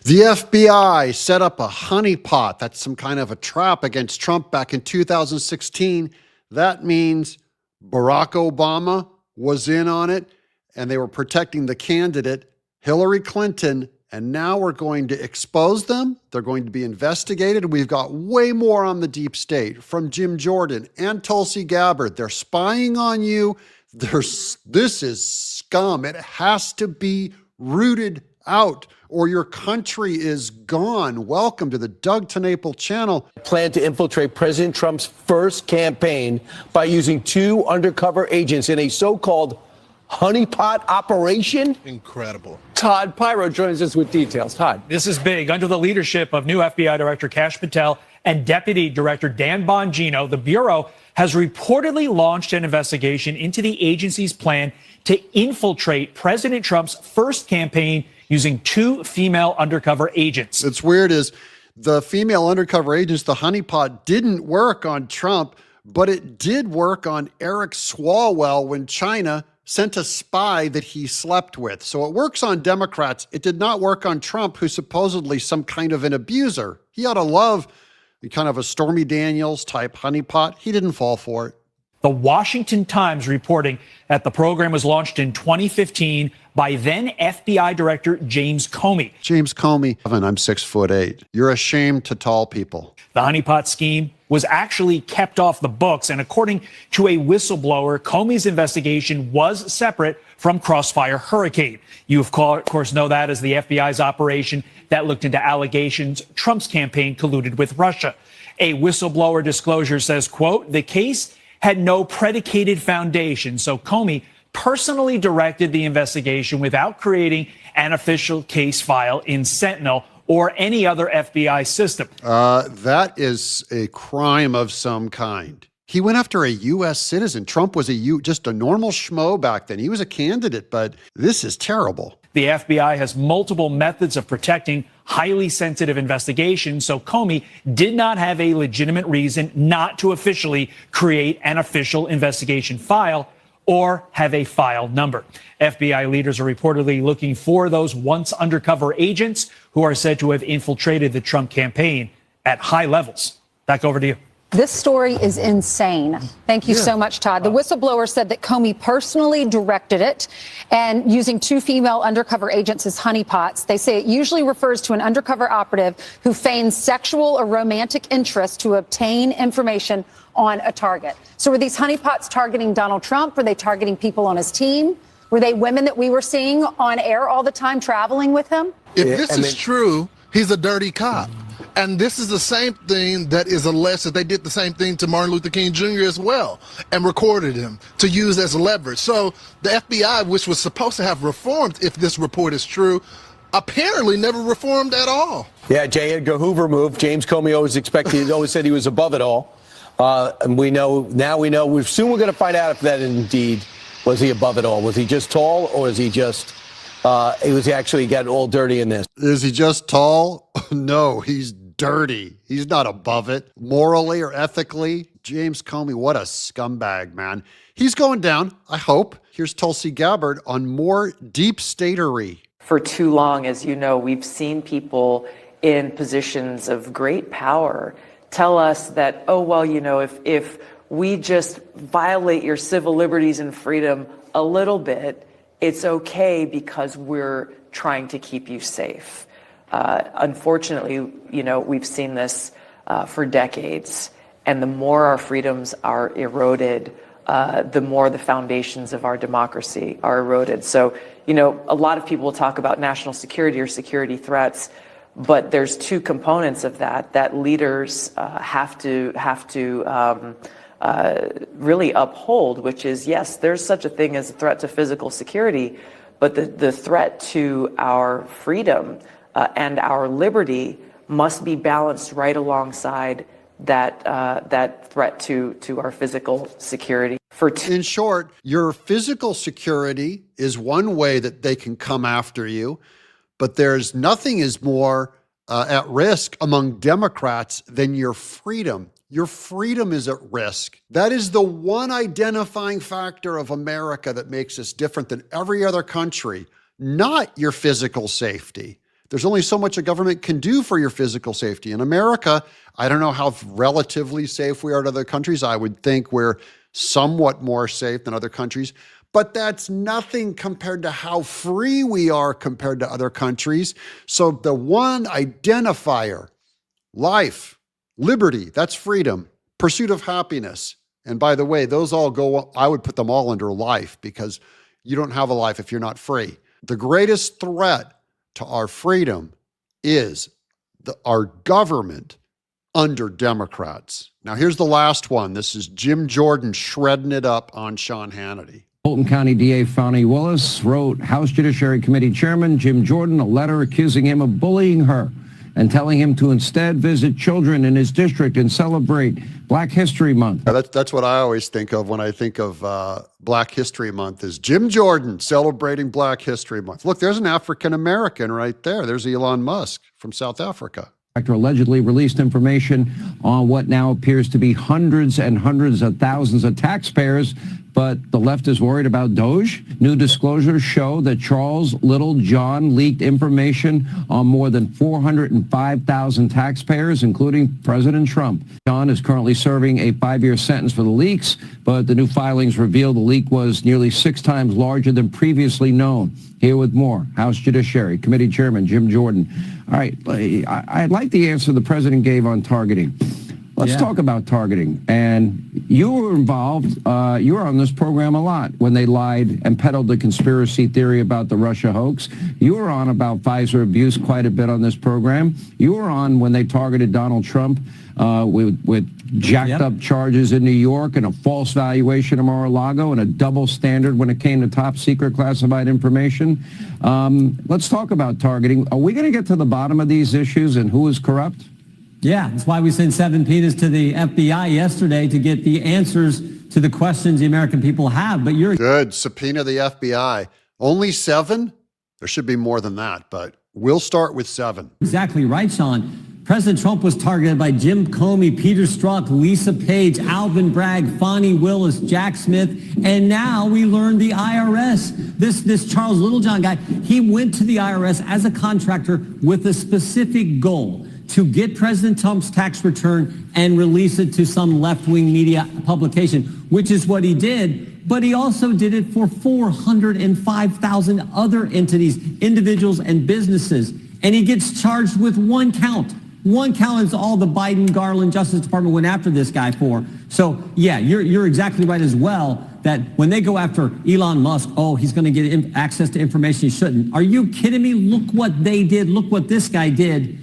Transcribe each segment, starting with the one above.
The FBI set up a honeypot. That's some kind of a trap against Trump back in 2016. That means Barack Obama was in on it, and they were protecting the candidate, Hillary Clinton, and now we're going to expose them. They're going to be investigated. We've got way more on the deep state from Jim Jordan and Tulsi Gabbard. They're spying on you. This is scum. It has to be rooted out or your country is gone. Welcome to the Doug TenNapel channel. Plan to infiltrate President Trump's first campaign by using 2 undercover agents in a so-called honeypot operation? Incredible. Todd Pyro joins us with details. Todd. This is big. Under the leadership of new FBI Director Kash Patel and Deputy Director Dan Bongino, the Bureau has reportedly launched an investigation into the agency's plan to infiltrate President Trump's first campaign using 2 female undercover agents. It's weird is the female undercover agents, the honeypot, didn't work on Trump, but it did work on Eric Swalwell when China sent a spy that he slept with. So it works on Democrats. It did not work on Trump, who's supposedly some kind of an abuser. He ought to love kind of a Stormy Daniels type honeypot. He didn't fall for it. The Washington Times reporting that the program was launched in 2015 by then FBI Director James Comey. James Comey, I'm 6'8". You're ashamed to tall people. The honeypot scheme was actually kept off the books, and according to a whistleblower, Comey's investigation was separate from Crossfire Hurricane. You, of course, know that as the FBI's operation that looked into allegations Trump's campaign colluded with Russia. A whistleblower disclosure says, quote, the case had no predicated foundation, so Comey personally directed the investigation without creating an official case file in Sentinel or any other FBI system. That is a crime of some kind. He went after a U.S. citizen. Trump was just a normal schmo back then. He was a candidate, but this is terrible. The FBI has multiple methods of protecting highly sensitive investigations, so Comey did not have a legitimate reason not to officially create an official investigation file or have a file number. FBI leaders are reportedly looking for those once undercover agents who are said to have infiltrated the Trump campaign at high levels. Back over to you. This story is insane. Thank you so much, Todd. The whistleblower said that Comey personally directed it and using 2 female undercover agents as honeypots. They say it usually refers to an undercover operative who feigns sexual or romantic interest to obtain information on a target. So were these honeypots targeting Donald Trump? Were they targeting people on his team? Were they women that we were seeing on air all the time traveling with him? If this is true, he's a dirty cop. And this is the same thing that is alleged that they did the same thing to Martin Luther King Jr. as well and recorded him to use as leverage. So the FBI, which was supposed to have reformed if this report is true, apparently never reformed at all. Yeah, J. Edgar Hoover moved. James Comey always said he was above it all. And we know, soon we're going to find out if that indeed was he above it all. Was he just tall or is he just... was he actually getting all dirty in this? Is he just tall? No, he's dirty. He's not above it. Morally or ethically, James Comey, what a scumbag, man. He's going down, I hope. Here's Tulsi Gabbard on more deep statery. For too long, as you know, we've seen people in positions of great power tell us that, oh, well, you know, if we just violate your civil liberties and freedom a little bit, it's okay because we're trying to keep you safe. Unfortunately, you know, we've seen this for decades, and the more our freedoms are eroded, the more the foundations of our democracy are eroded. So, you know, a lot of people will talk about national security or security threats, but there's 2 components of that leaders have to really uphold, which is, yes, there's such a thing as a threat to physical security, but the threat to our freedom and our liberty must be balanced right alongside that threat to our physical security. In short, your physical security is one way that they can come after you, but there's nothing is more at risk among Democrats than your freedom. Your freedom is at risk. That is the one identifying factor of America that makes us different than every other country, not your physical safety. There's only so much a government can do for your physical safety. In America, I don't know how relatively safe we are to other countries. I would think we're somewhat more safe than other countries, but that's nothing compared to how free we are compared to other countries. So the one identifier, life, liberty, that's freedom, pursuit of happiness. And by the way, those all go, I would put them all under life, because you don't have a life if you're not free. The greatest threat to our freedom is our government under Democrats. Now, here's the last one. This is Jim Jordan shredding it up on Sean Hannity. Fulton County DA Fani Willis wrote House Judiciary Committee Chairman Jim Jordan a letter accusing him of bullying her and telling him to instead visit children in his district and celebrate Black History Month. That's what I always think of when I think of Black History Month, is Jim Jordan celebrating Black History Month. Look, there's an African-American right there. There's Elon Musk from South Africa. Allegedly released information on what now appears to be hundreds and hundreds of thousands of taxpayers, but the left is worried about Doge. New disclosures show that Charles Little John leaked information on more than 405,000 taxpayers, including President Trump. John is currently serving a 5-year sentence for the leaks, but the new filings reveal the leak was nearly 6 times larger than previously known. Here with more, House Judiciary Committee Chairman Jim Jordan. All right, I'd like the answer the president gave on targeting. Let's talk about targeting. And you were involved, you were on this program a lot when they lied and peddled the conspiracy theory about the Russia hoax. You were on about Pfizer abuse quite a bit on this program. You were on when they targeted Donald Trump with jacked up charges in New York and a false valuation of Mar-a-Lago and a double standard when it came to top secret classified information. Let's talk about targeting. Are we going to get to the bottom of these issues and who is corrupt? Yeah, that's why we sent 7 subpoenas to the FBI yesterday to get the answers to the questions the American people have. But you're good. Subpoena the FBI. Only 7? There should be more than that, but we'll start with 7. Exactly right, Sean. President Trump was targeted by Jim Comey, Peter Strzok, Lisa Page, Alvin Bragg, Fani Willis, Jack Smith, and now we learned the IRS. This Charles Littlejohn guy, he went to the IRS as a contractor with a specific goal: to get President Trump's tax return and release it to some left-wing media publication, which is what he did. But he also did it for 405,000 other entities, individuals, and businesses. And he gets charged with one count. One count is all the Biden, Garland, Justice Department went after this guy for. So, yeah, you're exactly right as well, that when they go after Elon Musk, oh, he's going to get access to information he shouldn't. Are you kidding me? Look what they did. Look what this guy did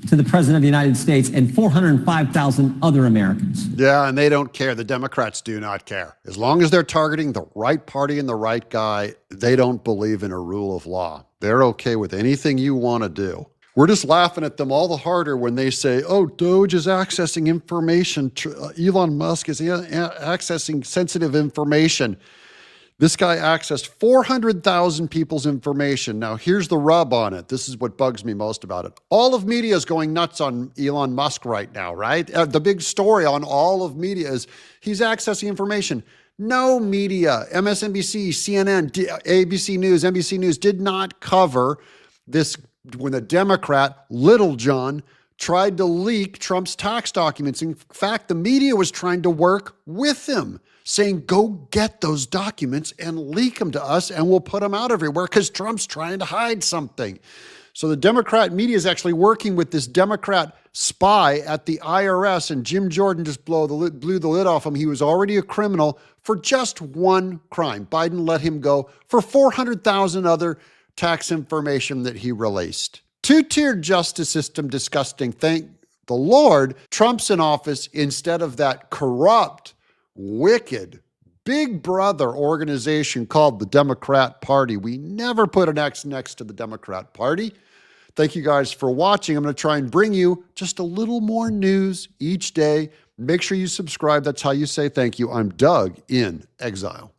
to the President of the United States and 405,000 other Americans. Yeah, and they don't care. The Democrats do not care. As long as they're targeting the right party and the right guy, they don't believe in a rule of law. They're okay with anything you want to do. We're just laughing at them all the harder when they say, oh, Doge is accessing information. Elon Musk is accessing sensitive information. This guy accessed 400,000 people's information. Now, here's the rub on it. This is what bugs me most about it. All of media is going nuts on Elon Musk right now, right? The big story on all of media is he's accessing information. No media, MSNBC, CNN, ABC News, NBC News did not cover this when the Democrat, Little John, tried to leak Trump's tax documents. In fact, the media was trying to work with him, saying, go get those documents and leak them to us and we'll put them out everywhere because Trump's trying to hide something. So the Democrat media is actually working with this Democrat spy at the IRS, and Jim Jordan just blew the lid off him. He was already a criminal for just one crime. Biden let him go for 400,000 other tax information that he released. Two-tiered justice system, disgusting. Thank the Lord, Trump's in office instead of that corrupt, wicked, big brother organization called the Democrat Party. We never put an X next to the Democrat Party. Thank you guys for watching. I'm going to try and bring you just a little more news each day. Make sure you subscribe. That's how you say thank you. I'm Doug in Exile.